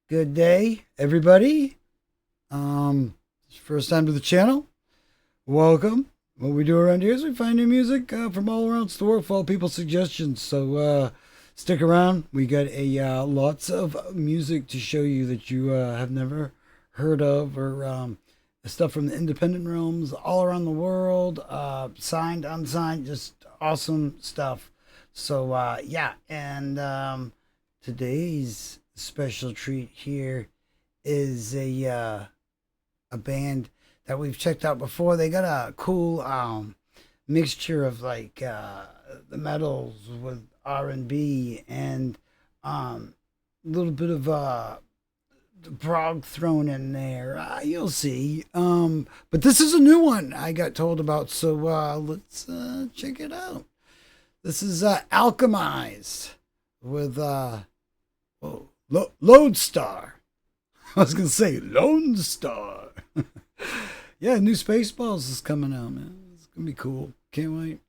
Good day, everybody. First time to the channel. Welcome. What we do around here is we find new music from all around the world for all people's suggestions. So stick around. We got lots of music to show you that you have never heard of, or stuff from the independent realms all around the world, signed, unsigned, just awesome stuff. So yeah, and today's special treat here is a band that we've checked out before. They got a cool mixture of like the metals with R&B and a little bit of the prog thrown in there. You'll see. But this is a new one I got told about, so let's check it out. This is Alchemize with Lodestar. I was gonna say Lone Star. Yeah, new Spaceballs is coming out, man. It's gonna be cool. Can't wait.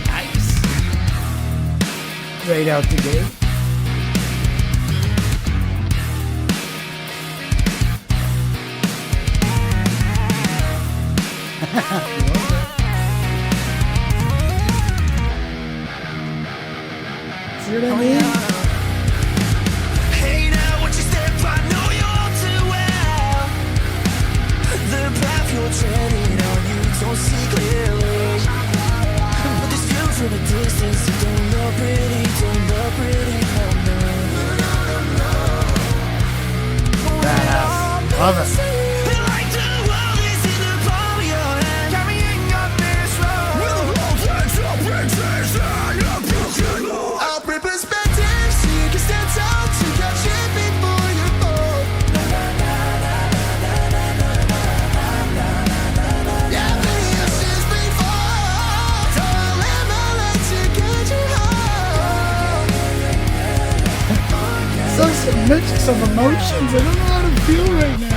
Nice. Right out the gate. See what I mean? Hey now, what you step, I know you all too well. The path you're treading on, you don't see clearly. But this view from a distance, it don't look pretty, Badass. Love it. Like the world is in the palm of your hand, carrying up this road. With a whole sense of pretension, a broken law. I'll bring perspective so you can stand tall to catch it before you fall. Yeah, the oceans before. Don't let my light to get you home. Such a mix of emotions. I don't know how to feel right now.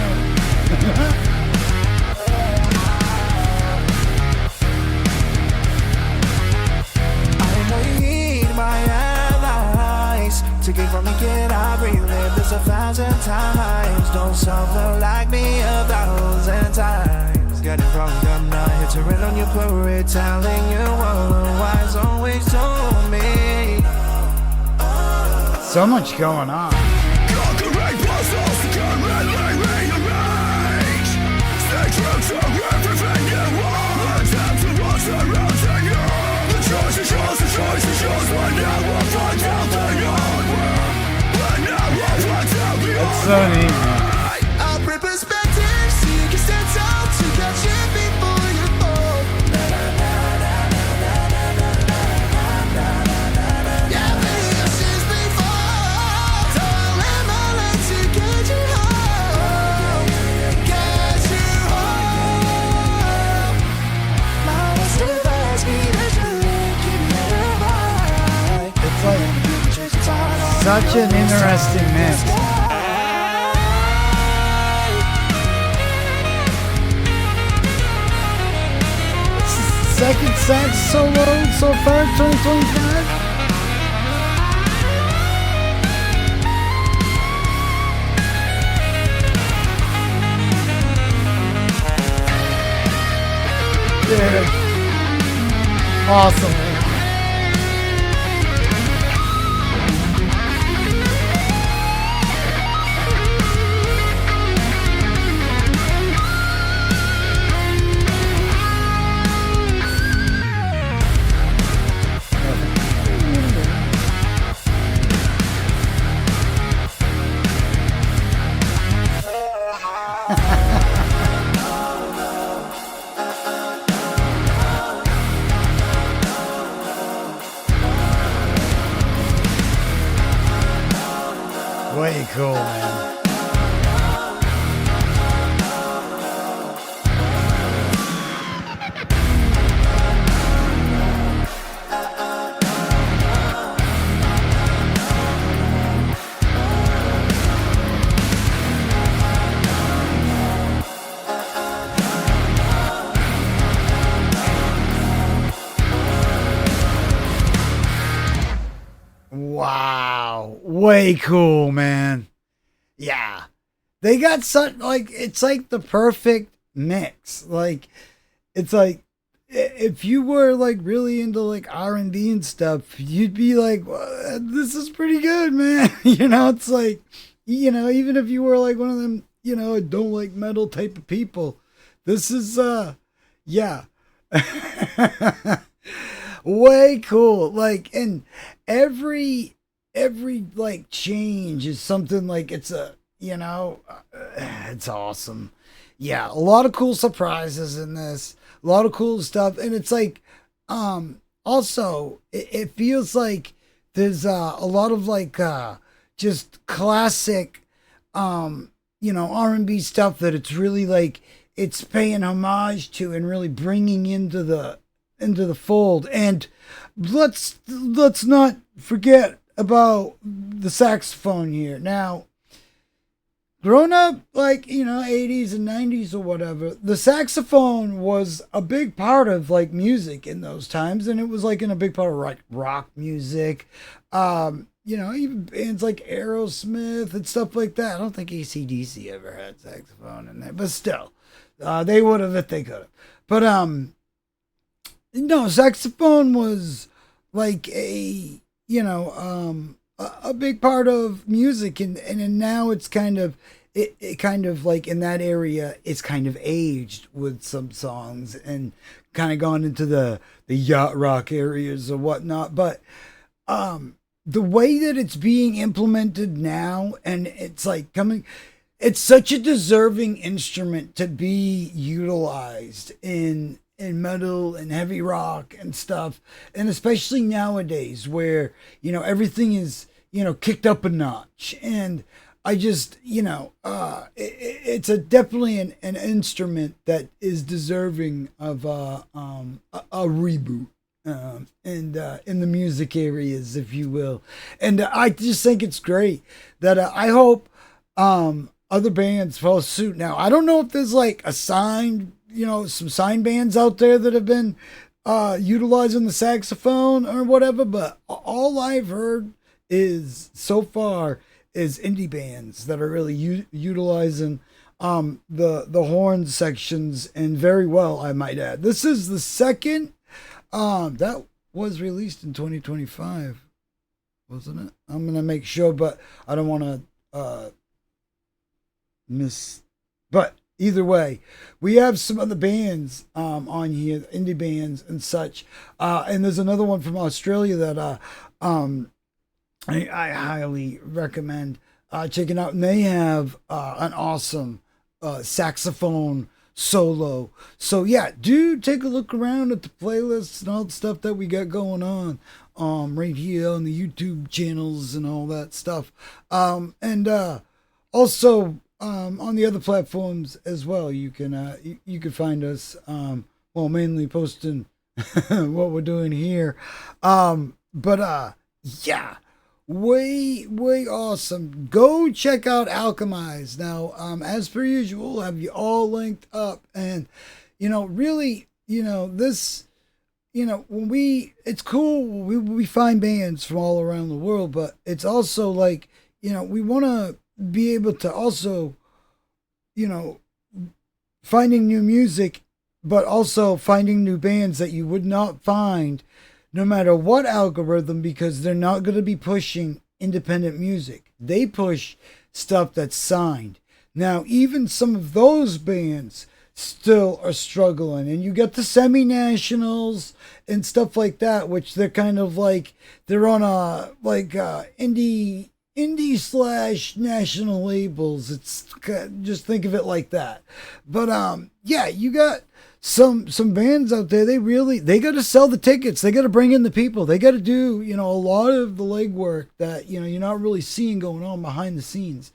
I know you need my advice. Take it from me, kid, I've relived this 1,000 times. Don't suffer like me 1,000 times. Get it wrong, I'm not here to rain on your parade, telling you otherwise. Always told me. So much going on. Conquering puzzles, can really rearrange. Stay true to everything you want. Attempt to run surrounding you. The choice is yours, the choice is yours. But now we'll find out the old world. But now we'll find out the That's so neat, man. I'll bring perspective so you can stand tall to catch it before you fall. Yeah, the oceans before. Don't let my light to get you home. Get you home. My what's the best beat that you keep me alive. It's like such an interesting mix. Second sax solo so far, 2025. Dude. Awesome. Way cool, man. Wow. Way cool, man. Yeah. They got such, like, it's like the perfect mix. Like, it's like, if you were like really into like R&B and stuff, you'd be like, well, this is pretty good, man. It's like, even if you were like one of them, don't like metal type of people, this is, yeah. Way cool. Like, and every like change is something like it's awesome. Yeah, a lot of cool surprises in this, a lot of cool stuff, and it's like, also it feels like there's a lot of like just classic, R&B stuff that it's really like it's paying homage to and really bringing into the fold. And let's not forget about the saxophone here. Now, growing up like 80s and 90s or whatever, the saxophone was a big part of like music in those times, and it was like in a big part of like rock music. Even bands like Aerosmith and stuff like that. I don't think AC/DC ever had saxophone in there, but still, they would have if they could have. But no, saxophone was like a big part of music, and now it's kind of it kind of like in that area it's kind of aged with some songs and kind of gone into the yacht rock areas or whatnot. But the way that it's being implemented now, and it's like it's such a deserving instrument to be utilized in metal and heavy rock and stuff, and especially nowadays where everything is kicked up a notch. And I just it's a definitely an instrument that is deserving of a reboot, and in the music areas, if you will. And I just think it's great that I hope other bands follow suit. Now, I don't know if there's like a signed, some signed bands out there that have been utilizing the saxophone or whatever, but all I've heard is so far is indie bands that are really utilizing the horn sections, and very well, I might add. This is the second that was released in 2025, wasn't it? I'm gonna make sure, but I don't want to miss. But either way, we have some other bands on here, indie bands and such. And there's another one from Australia that I highly recommend checking out. And they have an awesome saxophone solo. So yeah, do take a look around at the playlists and all the stuff that we got going on right here on the YouTube channels and all that stuff. And also on the other platforms as well. You can you can find us mainly posting what we're doing here. But yeah, way awesome. Go check out Alchemize. Now, as per usual, we'll have you all linked up. And really, this, when it's cool, we find bands from all around the world, but it's also like, we want to be able to also, finding new music, but also finding new bands that you would not find no matter what algorithm, because they're not going to be pushing independent music. They push stuff that's signed. Now, even some of those bands still are struggling, and you get the semi-nationals and stuff like that, which they're kind of like, they're on a like indie / national labels. It's just think of it like that. But yeah, you got some bands out there. They got to sell the tickets. They got to bring in the people. They got to do a lot of the legwork that you're not really seeing going on behind the scenes.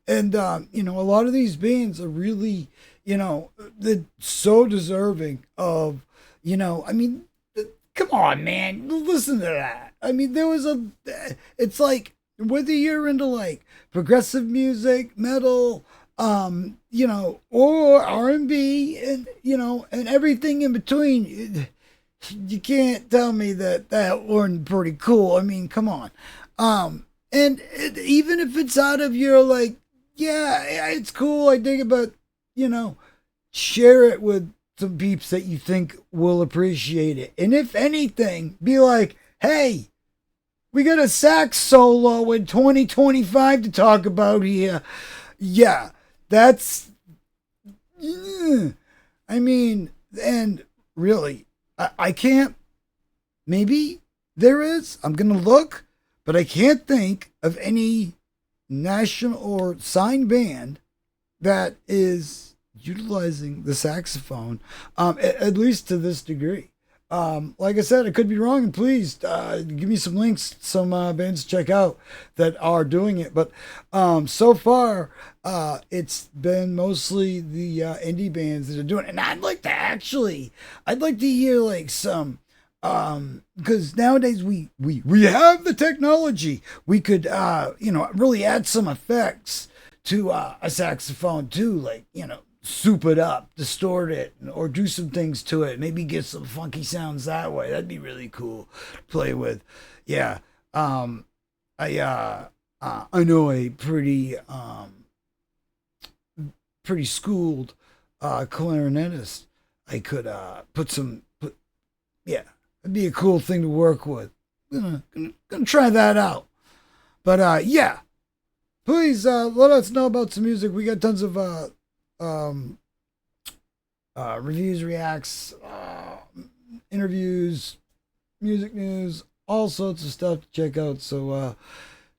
And a lot of these bands are really they're so deserving of I mean, come on, man, listen to that. I mean, it's like, whether you're into like progressive music, metal, or R&B, and and everything in between, you can't tell me that wasn't pretty cool. I mean, come on. Even if it's out of your like, yeah, it's cool, I dig it, but you know, share it with some peeps that you think will appreciate it. And if anything, be like, hey, we got a sax solo in 2025 to talk about here. Yeah, that's. I mean, and really, I can't. Maybe there is. I'm going to look, but I can't think of any national or signed band that is utilizing the saxophone, at least to this degree. Like I said, I could be wrong, and please give me some links, some bands to check out that are doing it. But so far, it's been mostly the indie bands that are doing it. And I'd like to hear like some, because nowadays we have the technology. We could, really add some effects to a saxophone too, like, soup it up, distort it, or do some things to it. Maybe get some funky sounds that way. That'd be really cool to play with. Yeah. I know a pretty schooled clarinetist. I could yeah, it'd be a cool thing to work with. Gonna try that out. But yeah, please let us know about some music. We got tons of reviews, reacts, interviews, music news, all sorts of stuff to check out. So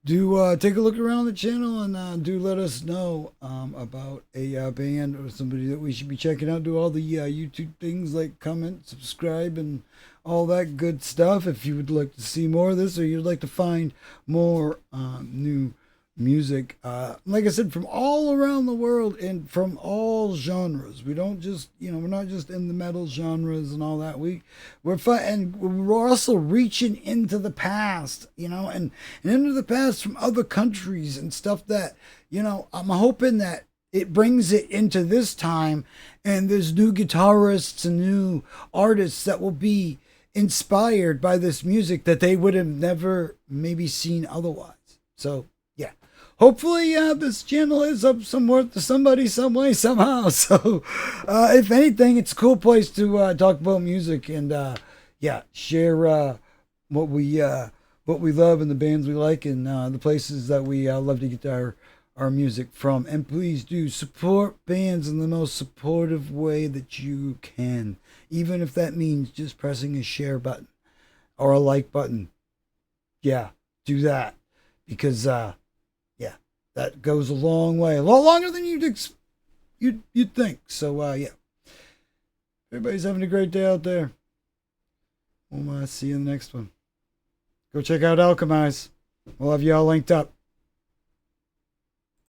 do take a look around the channel, and do let us know about a band or somebody that we should be checking out. Do all the YouTube things like comment, subscribe, and all that good stuff. If you would like to see more of this, or you'd like to find more new music, like I said, from all around the world and from all genres. We don't just, we're not just in the metal genres and all that. And we're also reaching into the past, and into the past from other countries and stuff that, I'm hoping that it brings it into this time, and there's new guitarists and new artists that will be inspired by this music that they would have never maybe seen otherwise. So yeah, hopefully this channel is up somewhere to somebody, some way, somehow. So if anything, it's a cool place to talk about music, and share what we love and the bands we like, and the places that we love to get our music from. And please do support bands in the most supportive way that you can, even if that means just pressing a share button or a like button. Yeah, do that, because that goes a long way, a lot longer than you'd think. So yeah, everybody's having a great day out there. We'll see you in the next one. Go check out Alchemize. We'll have you all linked up.